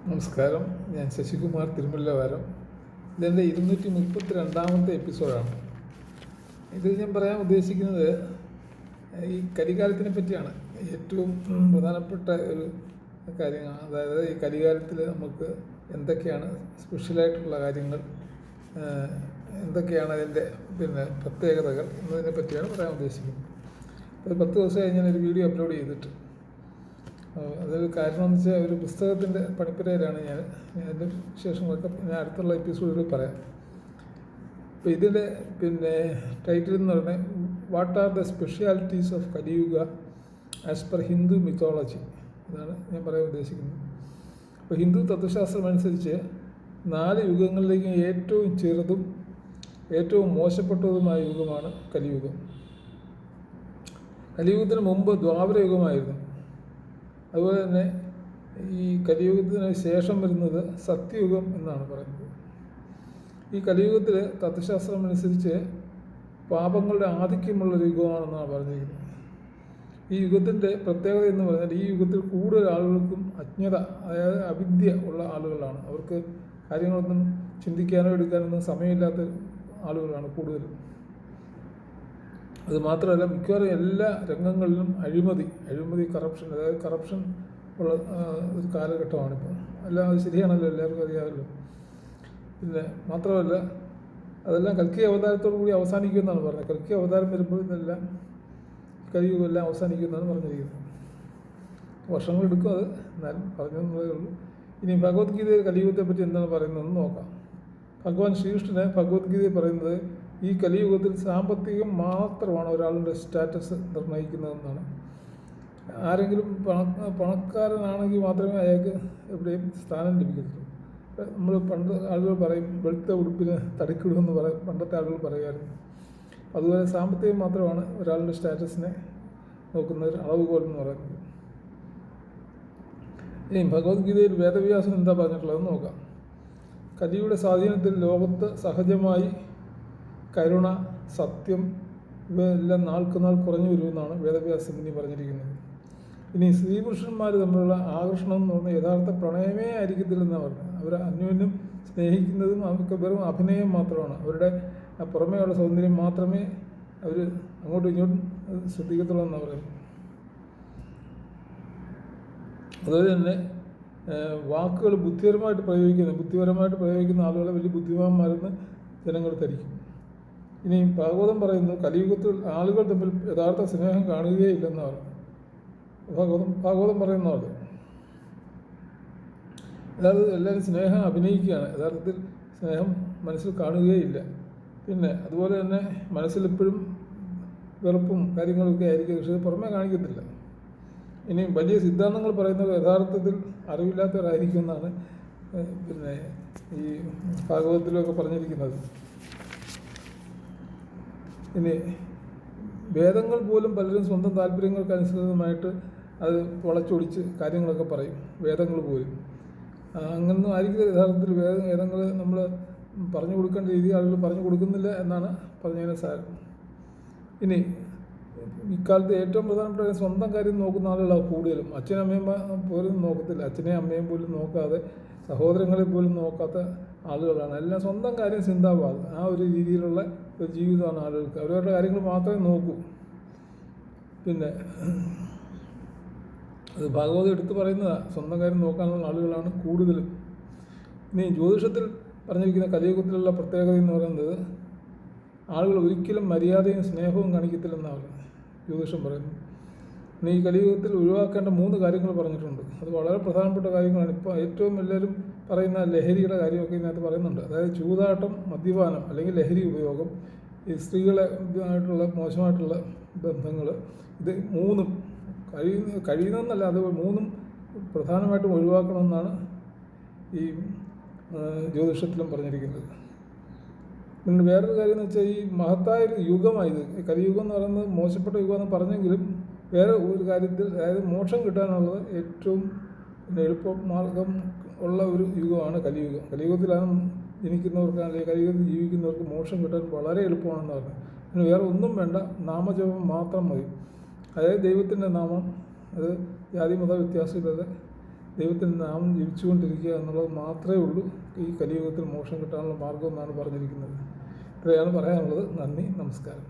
നമസ്കാരം, ഞാൻ ശശികുമാർ തിരുമല്ലവാരം. ഇതെൻ്റെ 232ാമത്തെ എപ്പിസോഡാണ്. ഇത് ഞാൻ പറയാൻ ഉദ്ദേശിക്കുന്നത് ഈ കലികാലത്തിനെ പറ്റിയാണ്. ഏറ്റവും പ്രധാനപ്പെട്ട ഒരു കാര്യമാണ്. അതായത് ഈ കലികാലത്തിൽ നമുക്ക് എന്തൊക്കെയാണ് സ്പെഷ്യലായിട്ടുള്ള കാര്യങ്ങൾ, എന്തൊക്കെയാണ് അതിൻ്റെ പ്രത്യേകതകൾ എന്നതിനെ പറ്റിയാണ് പറയാൻ ഉദ്ദേശിക്കുന്നത്. ഒരു 10 ദിവസമായി ഞാനൊരു വീഡിയോ അപ്ലോഡ് ചെയ്തിട്ട്. അതൊരു കാരണം എന്ന് വെച്ചാൽ ഒരു പുസ്തകത്തിൻ്റെ പണിപ്പുരയിലാണ് ഞാൻ. അതിൻ്റെ വിശേഷങ്ങളൊക്കെ ഞാൻ അടുത്തുള്ള എപ്പിസോഡിൽ പറയാം. അപ്പോൾ ഇതിൻ്റെ ടൈറ്റിൽ എന്ന് പറഞ്ഞാൽ what are the specialities of കലിയുഗ ആസ് പെർ ഹിന്ദു മിത്തോളജി. അതാണ് ഞാൻ പറയാൻ ഉദ്ദേശിക്കുന്നത്. അപ്പോൾ ഹിന്ദു തത്വശാസ്ത്രം അനുസരിച്ച് 4 യുഗങ്ങളിലേക്കും ഏറ്റവും ചെറുതും ഏറ്റവും മോശപ്പെട്ടതുമായ യുഗമാണ് കലിയുഗം. കലിയുഗത്തിന് മുമ്പ് ദ്വാപര യുഗമായിരുന്നു. അതുപോലെ തന്നെ ഈ കലിയുഗത്തിന് ശേഷം വരുന്നത് സത്യയുഗം എന്നാണ് പറയുന്നത്. ഈ കലിയുഗത്തിൽ തത്വശാസ്ത്രം അനുസരിച്ച് പാപങ്ങളുടെ ആധിക്യമുള്ളൊരു യുഗമാണെന്നാണ് പറഞ്ഞിരിക്കുന്നത്. ഈ യുഗത്തിൻ്റെ പ്രത്യേകത എന്ന് പറഞ്ഞാൽ ഈ യുഗത്തിൽ കൂടുതൽ ആളുകൾക്കും അജ്ഞത, അതായത് അവിദ്യ ഉള്ള ആളുകളാണ്. അവർക്ക് കാര്യങ്ങളൊന്നും ചിന്തിക്കാനോ എടുക്കാനൊന്നും സമയമില്ലാത്ത ആളുകളാണ് കൂടുതലും. അതുമാത്രമല്ല, മിക്കവാറും എല്ലാ രംഗങ്ങളിലും അഴിമതി, കറപ്ഷൻ, അതായത് കറപ്ഷൻ ഉള്ള ഒരു കാലഘട്ടമാണിപ്പോൾ. എല്ലാം അത് ശരിയാണല്ലോ, എല്ലാവർക്കും അറിയാമല്ലോ. മാത്രമല്ല, അതെല്ലാം കൽക്കി അവതാരത്തോടു കൂടി അവസാനിക്കുമെന്നാണ് പറഞ്ഞത്. കൽക്കി അവതാരം വരുമ്പോൾ ഇതെല്ലാം കലിയുഗം എല്ലാം അവസാനിക്കുമെന്നാണ് പറഞ്ഞിരിക്കുന്നത്. വർഷങ്ങളെടുക്കും അത്, എന്നാലും പറഞ്ഞതേ ഉള്ളൂ. ഇനി ഭഗവത്ഗീതയിൽ കലിയുഗത്തെ പറ്റി എന്താണ് പറയുന്നതെന്ന് നോക്കാം. ഭഗവാൻ ശ്രീകൃഷ്ണന് ഭഗവത്ഗീതയിൽ പറയുന്നത് ഈ കലിയുഗത്തിൽ സാമ്പത്തികം മാത്രമാണ് ഒരാളുടെ സ്റ്റാറ്റസ് നിർണ്ണയിക്കുന്നതെന്നാണ്. ആരെങ്കിലും പണക്കാരനാണെങ്കിൽ മാത്രമേ അയാൾക്ക് എവിടെയും സ്ഥാനം ലഭിക്കത്തുള്ളൂ. നമ്മൾ പണ്ട് ആളുകൾ പറയും വെളുത്ത ഉടുപ്പിന് തടിക്കിടുമെന്ന് പറയും, പണ്ടത്തെ ആളുകൾ പറയുമായിരുന്നു. അതുപോലെ സാമ്പത്തികം മാത്രമാണ് ഒരാളുടെ സ്റ്റാറ്റസിനെ നോക്കുന്ന ഒരു അളവുകോൽ എന്ന് പറയുന്നത്. ഇനി ഭഗവത്ഗീതയിൽ വേദവ്യാസൻ എന്താ പറഞ്ഞിട്ടുള്ളതെന്ന് നോക്കാം. കലിയുടെ സ്വാധീനത്തിൽ ലോകത്ത് സഹജമായി കരുണ, സത്യം ഇവയെല്ലാം നാൾക്കുനാൾ കുറഞ്ഞു വരുമെന്നാണ് വേദവ്യാസൻ ഇനി പറഞ്ഞിരിക്കുന്നത്. ഇനി സ്ത്രീപുരുഷന്മാർ തമ്മിലുള്ള ആകർഷണം എന്ന് പറഞ്ഞാൽ യഥാർത്ഥ പ്രണയമേ ആയിരിക്കത്തില്ലെന്നാണ് പറഞ്ഞത്. അവർ അന്യോന്യം സ്നേഹിക്കുന്നതും അവർക്ക് വെറും അഭിനയം മാത്രമാണ്. അവരുടെ പുറമേയുള്ള സൗന്ദര്യം മാത്രമേ അവർ അങ്ങോട്ടും ഇങ്ങോട്ടും ശ്രദ്ധിക്കത്തുള്ളൂ എന്നാണ് പറയുന്നത്. അതുപോലെ തന്നെ വാക്കുകൾ ബുദ്ധിപരമായിട്ട് പ്രയോഗിക്കുന്ന ആളുകളെ വലിയ ബുദ്ധിമാന്മാരെന്ന് ജനങ്ങൾ ധരിക്കും. ഇനി ഭാഗവതം പറയുന്നു കലിയുഗത്തിൽ ആളുകൾ തമ്മിൽ യഥാർത്ഥ സ്നേഹം കാണുകയില്ലെന്നാണ് ഭാഗവതം പറയുന്നത്. അതായത് എല്ലാവരും സ്നേഹം അഭിനയിക്കുകയാണ്, യഥാർത്ഥത്തിൽ സ്നേഹം മനസ്സിൽ കാണുകയില്ല. അതുപോലെ തന്നെ മനസ്സിലെപ്പോഴും വെറുപ്പും കാര്യങ്ങളൊക്കെ ആയിരിക്കും, പക്ഷേ പുറമേ കാണിക്കത്തില്ല. ഇനി വലിയ സിദ്ധാന്തങ്ങൾ പറയുന്നത് യഥാർത്ഥത്തിൽ അറിവില്ലാത്തവരായിരിക്കും എന്നാണ് ഈ ഭാഗവതത്തിലൊക്കെ പറഞ്ഞിരിക്കുന്നത്. ഇനി വേദങ്ങൾ പോലും പലരും സ്വന്തം താല്പര്യങ്ങൾക്ക് അനുസൃതമായിട്ട് അത് വളച്ചൊടിച്ച് കാര്യങ്ങളൊക്കെ പറയും. വേദങ്ങൾ പോലും അങ്ങനൊന്നും ആയിരിക്കില്ല യഥാർത്ഥത്തിൽ. വേദങ്ങൾ നമ്മൾ പറഞ്ഞു കൊടുക്കേണ്ട രീതി ആളുകൾ പറഞ്ഞു കൊടുക്കുന്നില്ല എന്നാണ് പറഞ്ഞതിന് സാരം. ഇനി ഇക്കാലത്ത് ഏറ്റവും പ്രധാനപ്പെട്ട സ്വന്തം കാര്യം നോക്കുന്ന ആളുകളാണ് കൂടുതലും. അച്ഛനമ്മയും പോലും നോക്കത്തില്ല, അച്ഛനെയും അമ്മയും പോലും നോക്കാതെ, സഹോദരങ്ങളെ പോലും നോക്കാത്ത ആളുകളാണ്. എല്ലാം സ്വന്തം കാര്യം ചിന്താവാദം, ആ ഒരു രീതിയിലുള്ള ഒരു ജീവിതമാണ് ആളുകൾക്ക്. അവരവരുടെ കാര്യങ്ങൾ മാത്രമേ നോക്കൂ. അത് ഭാഗവതം എടുത്ത് പറയുന്നതാണ്, സ്വന്തം കാര്യം നോക്കാനുള്ള ആളുകളാണ് കൂടുതലും. ഇനി ജ്യോതിഷത്തിൽ പറഞ്ഞിരിക്കുന്ന കലിയുഗത്തിലുള്ള പ്രത്യേകത എന്ന് പറയുന്നത് ആളുകൾ ഒരിക്കലും മര്യാദയും സ്നേഹവും കാണിക്കത്തില്ലെന്നാണ് ജ്യോതിഷം പറയുന്നത്. ഇനി ഈ കലിയുഗത്തിൽ ഒഴിവാക്കേണ്ട 3 കാര്യങ്ങൾ പറഞ്ഞിട്ടുണ്ട്. അത് വളരെ പ്രധാനപ്പെട്ട കാര്യങ്ങളാണ്. ഇപ്പോൾ ഏറ്റവും എല്ലാവരും പറയുന്ന ലഹരിയുടെ കാര്യമൊക്കെ ഇതിനകത്ത് പറയുന്നുണ്ട്. അതായത് ചൂതാട്ടം, മദ്യപാനം അല്ലെങ്കിൽ ലഹരി ഉപയോഗം, ഈ സ്ത്രീകളെ ആയിട്ടുള്ള മോശമായിട്ടുള്ള ബന്ധങ്ങൾ, ഇത് 3ഉം കഴിയുന്നതെന്നല്ല, അത് 3ഉം പ്രധാനമായിട്ടും ഒഴിവാക്കണമെന്നാണ് ഈ ജ്യോതിഷത്തിലും പറഞ്ഞിരിക്കുന്നത്. വേറൊരു കാര്യം എന്ന് വെച്ചാൽ ഈ മഹത്തായൊരു യുഗമായത് കലിയുഗം എന്ന് പറയുന്നത് മോശപ്പെട്ട യുഗമെന്ന് പറഞ്ഞെങ്കിലും വേറെ ഒരു കാര്യത്തിൽ, അതായത് മോക്ഷം കിട്ടാനുള്ളത് ഏറ്റവും എളുപ്പമാർഗം ഉള്ള ഒരു യുഗമാണ് കലിയുഗം. കലിയുഗത്തിലാണ് ജനിക്കുന്നവർക്ക് അല്ലെങ്കിൽ കലിയുഗത്തിൽ ജീവിക്കുന്നവർക്ക് മോക്ഷം കിട്ടാൻ വളരെ എളുപ്പമാണെന്ന് പറഞ്ഞു. അതിന് വേറെ ഒന്നും വേണ്ട, നാമജപം മാത്രം മതി. അതായത് ദൈവത്തിൻ്റെ നാമം, അത് ജാതി മത വ്യത്യാസമില്ലാതെ ദൈവത്തിൻ്റെ നാമം ജപിച്ചുകൊണ്ടിരിക്കുക എന്നുള്ളത് മാത്രമേ ഉള്ളൂ ഈ കലിയുഗത്തിൽ മോക്ഷം കിട്ടാനുള്ള മാർഗ്ഗം എന്നാണ് പറഞ്ഞിരിക്കുന്നത്. ഇത്രയാണ് പറയാനുള്ളത്. നന്ദി, നമസ്കാരം.